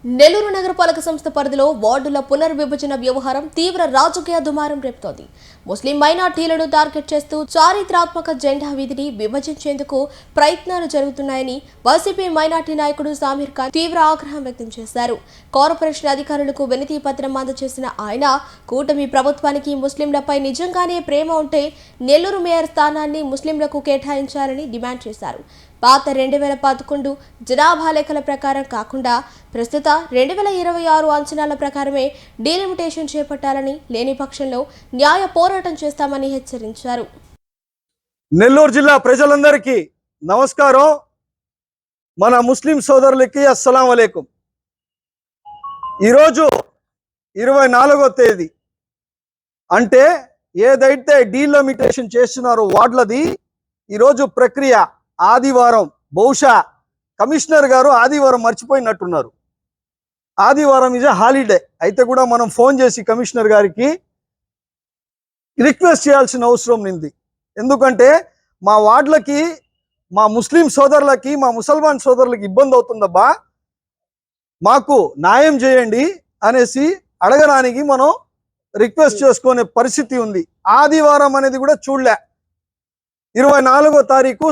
నెల్లూరు నగరపాలక సంస్థ పరిధిలో వార్డుల పునర్విభజన వ్యవహారం తీవ్ర రాజకీయ దుమారం రేపుతోంది. ముస్లిం మైనార్టీలను టార్గెట్ చేస్తూ చారిత్రాత్మక జెండా వీధిని విభజించేందుకు ప్రయత్నాలు జరుగుతున్నాయని వైసీపీ మైనార్టీ నాయకుడు సమీర్ ఖాన్ తీవ్ర ఆగ్రహం వ్యక్తం చేశారు. కార్పొరేషన్ అధికారులకు వినతి పత్రం అందజేసిన ఆయన కూటమి ప్రభుత్వానికి ముస్లింలపై నిజంగానే ప్రేమ ఉంటే నెల్లూరు మేయర్ స్థానాన్ని ముస్లింలకు కేటాయించాలని డిమాండ్ చేశారు. పాత 2011 జనాభా లెక్కల ప్రకారం కాకుండా ప్రస్తుత 2026 అంచనాల ప్రకారమే డీలిమిటేషన్ చేపట్టాలని, లేని పక్షంలో న్యాయ పోరాటం చేస్తామని హెచ్చరించారు. నెల్లూరు జిల్లా ప్రజలందరికీ నమస్కారం. మన ముస్లిం సోదరులకి అస్సలాం అలైకుం. ఈరోజు 24వ తేదీ అంటే ఏదైతే డీలిమిటేషన్ చేస్తున్నారో వార్డులది ఈరోజు ప్రక్రియ ఆదివారం. బహుశా కమిషనర్ గారు ఆదివారం మర్చిపోయినట్టున్నారు. ఆదివారం ఇజ్ హాలిడే అయితే కూడా మనం ఫోన్ చేసి కమిషనర్ గారికి రిక్వెస్ట్ చేయాల్సిన అవసరం ఉంది. ఎందుకంటే మా వార్డులకి, మా ముస్లిం సోదరులకి, మా ముసల్మాన్ సోదరులకి ఇబ్బంది అవుతుందబ్బా, మాకు న్యాయం చేయండి అనేసి అడగడానికి మనం రిక్వెస్ట్ చేసుకునే పరిస్థితి ఉంది. ఆదివారం అనేది కూడా చూడలే. 24వ తారీఖు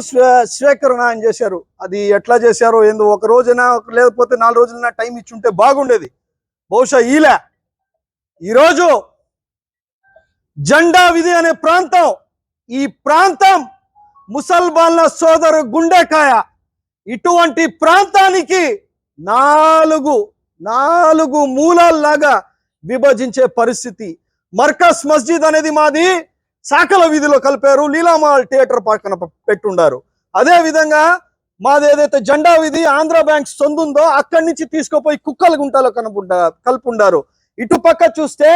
స్వీకరణ అని చేశారు. అది ఎట్లా చేశారో ఏందో, ఒక రోజైనా లేకపోతే 4 రోజులైనా టైం ఇచ్చుంటే బాగుండేది. బహుశా ఈలే. ఈరోజు జెండా విధి అనే ప్రాంతం, ఈ ప్రాంతం ముసల్మాన్ల సోదరు గుండెకాయ. ఇటువంటి ప్రాంతానికి నాలుగు మూలాల్లాగా విభజించే పరిస్థితి. మర్కజ్ మస్జిద్ అనేది మాది సాకల వీధిలో కలిపారు, లీలామాల్ థియేటర్ పక్కన పెట్టుండారు. అదే విధంగా మాది ఏదైతే జెండా వీధి ఆంధ్ర బ్యాంక్ సొందుందో అక్కడి నుంచి తీసుకుపోయి కుక్కల గుంటలో కలుపుండారు. ఇటు పక్క చూస్తే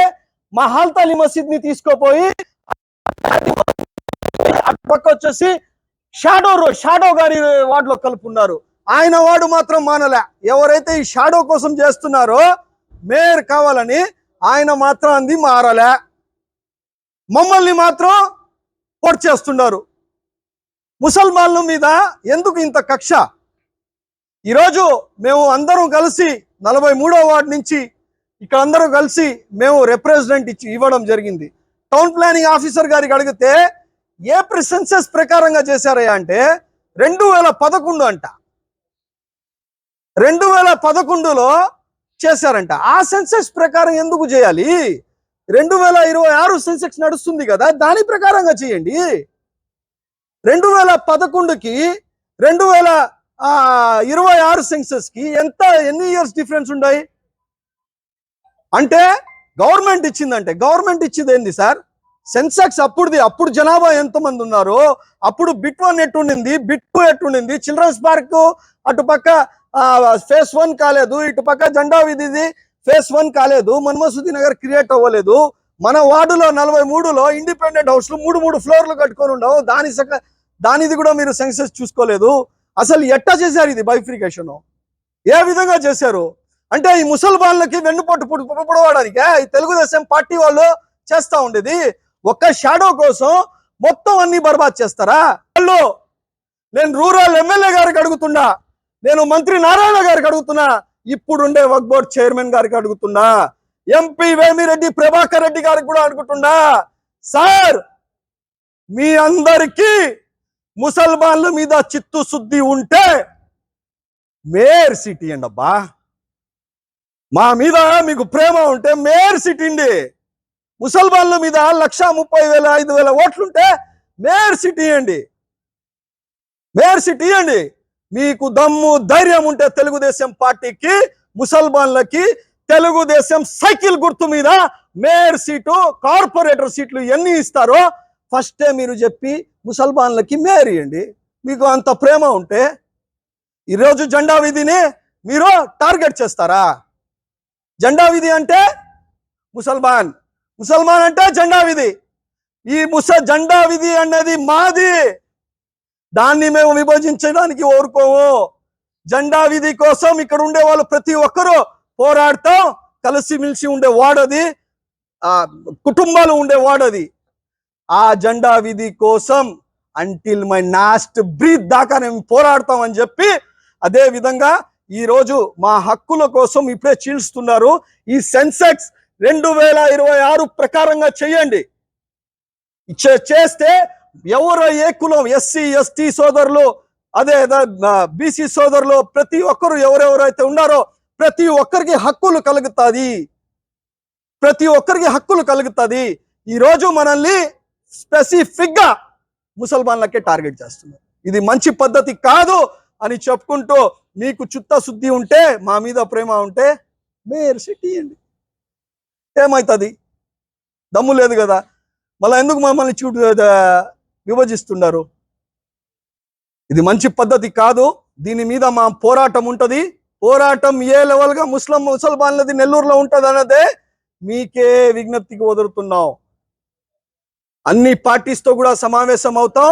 మా హాల్తాలి మసీద్ ని తీసుకుపోయి అటు పక్క వచ్చేసి షాడో గారి వార్డులో కలుపున్నారు. ఆయన వాడు మాత్రం మానలే. ఎవరైతే ఈ షాడో కోసం చేస్తున్నారో మేయర్ కావాలని ఆయన మాత్రం అంది మారలే. మమ్మల్ని మాత్రం పొడి చేస్తున్నారు. ముసల్మాన్ల మీద ఎందుకు ఇంత కక్ష? ఈరోజు మేము అందరం కలిసి 43వ వార్డు నుంచి ఇక్కడ అందరూ కలిసి మేము రిప్రజెంట్ ఇవ్వడం జరిగింది. టౌన్ ప్లానింగ్ ఆఫీసర్ గారికి అడిగితే ఏప్రిల్ సెన్సెస్ ప్రకారంగా చేశారయ్యా అంటే 2011 అంట. 2011లో చేశారంట. ఆ సెన్సెస్ ప్రకారం ఎందుకు చేయాలి? 2026 సెన్సెక్స్ నడుస్తుంది కదా, దాని ప్రకారంగా చేయండి. 2011కి 2026 సెన్సెస్ కి ఎన్ని ఇయర్స్ డిఫరెన్స్ ఉన్నాయి అంటే గవర్నమెంట్ ఇచ్చిందంటే, గవర్నమెంట్ ఇచ్చింది ఏంది సార్? సెన్సెక్స్ అప్పుడు జనాభా ఎంతమంది ఉన్నారు, అప్పుడు బిట్ 1 ఎట్టుండింది, బిట్ 2 ఎట్టుండింది, చిల్డ్రన్స్ పార్క్ అటుపక్క ఫేస్ 1 కాలేదు, ఇటుపక్క జెండా వీధిది ఫేస్ 1 కాలేదు, మన్మసూది నగర్ క్రియేట్ అవ్వలేదు. మన వార్డులో 43లో ఇండిపెండెంట్ హౌస్లు 3 ఫ్లోర్లు కట్టుకొని ఉండవు. దానిది కూడా మీరు సెన్సెస్ చూసుకోలేదు. అసలు ఎట్టా చేశారు ఇది బైఫ్రికేషన్? ఏ విధంగా చేశారు అంటే ఈ ముసల్మాన్లకి వెన్నుపోటు పొడవడానికే ఈ తెలుగుదేశం పార్టీ వాళ్ళు చేస్తా ఉండేది. ఒక్క షాడో కోసం మొత్తం అన్ని బర్బాద్ చేస్తారా? వాళ్ళు నేను రూరల్ ఎమ్మెల్యే గారికి అడుగుతున్నా, నేను మంత్రి నారాయణ గారికి అడుగుతున్నా, ఇప్పుడుండే వక్ఫ్ బోర్డ్ చైర్మన్ గారికి అడుగుతున్నా, ఎంపీ వేమిరెడ్డి ప్రభాకర్ రెడ్డి గారికి కూడా అడుగుతున్నా, సార్ మీ అందరికీ ముసల్మాన్ల మీద చిత్తశుద్ధి ఉంటే మేయర్ సిటీ అండి అబ్బా. మా మీద మీకు ప్రేమ ఉంటే మేయర్ సిటీ అండి. ముసల్మాన్ల మీద 1,30,000-5,000 ఓట్లుంటే మేయర్ సిటీ అండి. మేయర్ సిటీ అండి. మీకు దమ్ము ధైర్యం ఉంటే తెలుగుదేశం పార్టీకి, ముసల్మాన్లకి తెలుగుదేశం సైకిల్ గుర్తు మీద మేయర్ సీటు, కార్పొరేటర్ సీట్లు ఎన్ని ఇస్తారో ఫస్టే మీరు చెప్పి ముసల్మాన్లకి మేయర్ ఇవ్వండి. మీకు అంత ప్రేమ ఉంటే ఈరోజు జెండా వీధిని మీరు టార్గెట్ చేస్తారా? జెండా వీధి అంటే ముసల్మాన్ అంటే జెండా వీధి. ఈ జెండా వీధి అనేది మాది. దాన్ని మేము విభజించడానికి ఊరుకోము. జెండా వీధి కోసం ఇక్కడ ఉండే వాళ్ళు ప్రతి ఒక్కరూ పోరాడతాం. కలిసిమెలిసి ఉండే వాడది, కుటుంబాలు ఉండే వాడది. ఆ జెండా వీధి కోసం అంటిల్ మై లాస్ట్ బ్రీత్ దాకా నేను పోరాడతామని చెప్పి, అదే విధంగా ఈ రోజు మా హక్కుల కోసం ఇప్పుడే చీల్స్తున్నారు. ఈ సెన్సెక్స్ 2026 ప్రకారంగా చేయండి. చేస్తే ఎవరో ఏ కులం, ఎస్సీ ఎస్టీ సోదరులు, అదే బీసీ సోదరులు, ప్రతి ఒక్కరు ఎవరెవరైతే ఉన్నారో ప్రతి ఒక్కరికి హక్కులు కలుగుతుంది. ప్రతి ఒక్కరికి హక్కులు కలుగుతుంది. ఈరోజు మనల్ని స్పెసిఫిక్ గా ముసల్మాన్లకే టార్గెట్ చేస్తున్నారు. ఇది మంచి పద్ధతి కాదు అని చెప్పుకుంటూ, మీకు చిత్తశుద్ధి ఉంటే, మా మీద ప్రేమ ఉంటే మేయర్ సిటీ అండి, ఏమవుతుంది? దమ్ము లేదు కదా, మళ్ళీ ఎందుకు మమ్మల్ని విభజిస్తున్నారు? ఇది మంచి పద్ధతి కాదు. దీని మీద మా పోరాటం ఉంటుంది. పోరాటం ఏ లెవెల్గా ముసల్మాన్లది నెల్లూరులో ఉంటుంది అన్నదే మీకే విజ్ఞప్తికి వదులుతున్నాం. అన్ని పార్టీస్తో కూడా సమావేశం అవుతాం.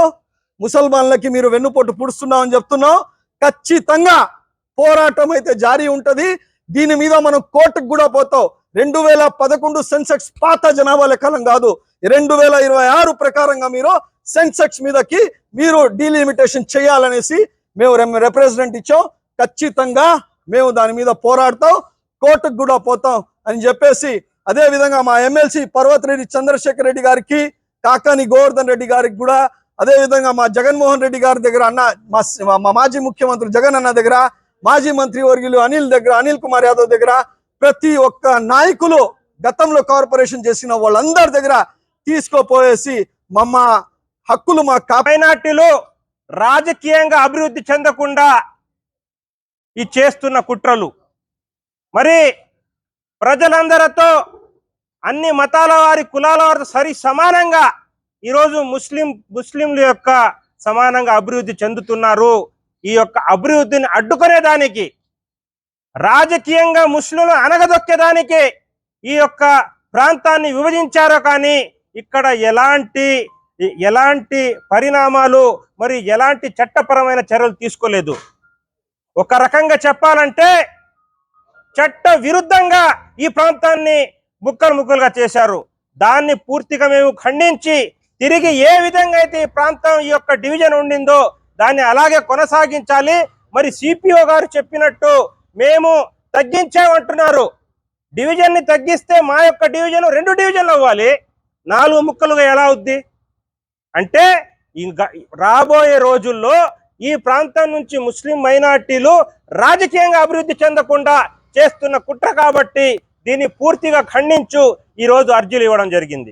ముసల్మాన్లకి మీరు వెన్నుపోటు పుడుస్తున్నాం అని చెప్తున్నాం. ఖచ్చితంగా పోరాటం అయితే జారీ ఉంటది. దీని మీద మనం కోర్టుకు కూడా పోతాం. 2011 సెన్సెక్స్ పాత జనాభా లెక్కలం కాదు, 2026 ప్రకారంగా మీరు సెన్సెక్స్ మీదకి మీరు డీలిమిటేషన్ చేయాలనేసి మేము రిప్రజెంట్ ఇచ్చాం. ఖచ్చితంగా మేము దాని మీద పోరాడతాం, కోర్టుకు కూడా పోతాం అని చెప్పేసి, అదే విధంగా మా ఎమ్మెల్సీ పర్వతిరెడ్డి చంద్రశేఖర్ రెడ్డి గారికి, కాకాని గోవర్ధన్ రెడ్డి గారికి కూడా, అదే విధంగా మా జగన్మోహన్ రెడ్డి గారి దగ్గర అన్న, మా మాజీ ముఖ్యమంత్రి జగన్ అన్న దగ్గర, మాజీ మంత్రి వర్యులు అనిల్ కుమార్ యాదవ్ దగ్గర, ప్రతి ఒక్క నాయకులు గతంలో కార్పొరేషన్ చేసిన వాళ్ళందరి దగ్గర తీసుకోపోయేసి మమ్మ హక్కులు మా మైనార్టీలు రాజకీయంగా అభివృద్ధి చెందకుండా ఈ చేస్తున్న కుట్రలు, మరి ప్రజలందరితో, అన్ని మతాల వారి, కులాల వారితో సరి సమానంగా ఈరోజు ముస్లింల యొక్క సమానంగా అభివృద్ధి చెందుతున్నారు. ఈ యొక్క అభివృద్ధిని అడ్డుకునేదానికి, రాజకీయంగా ముస్లింలు అనగదొక్కేదానికి ఈ యొక్క ప్రాంతాన్ని విభజించారో కానీ ఇక్కడ ఎలాంటి పరిణామాలు, మరి ఎలాంటి చట్టపరమైన చర్యలు తీసుకోలేదు. ఒక రకంగా చెప్పాలంటే చట్ట విరుద్ధంగా ఈ ప్రాంతాన్ని ముక్కలుగా చేశారు. దాన్ని పూర్తిగా మేము ఖండించి, తిరిగి ఏ విధంగా అయితే ఈ ప్రాంతం, ఈ యొక్క డివిజన్ ఉండిందో దాన్ని అలాగే కొనసాగించాలి. మరి సిపిఓ గారు చెప్పినట్టు మేము తగ్గించామంటున్నారు. డివిజన్ని తగ్గిస్తే మా యొక్క డివిజన్ 2 డివిజన్లు అవ్వాలి, 4 ముక్కలుగా ఎలా అవుద్ది? అంటే ఇంకా రాబోయే రోజుల్లో ఈ ప్రాంతం నుంచి ముస్లిం మైనార్టీలు రాజకీయంగా అభివృద్ధి చెందకుండా చేస్తున్న కుట్ర కాబట్టి దీన్ని పూర్తిగా ఖండించు ఈరోజు అర్జీలు ఇవ్వడం జరిగింది.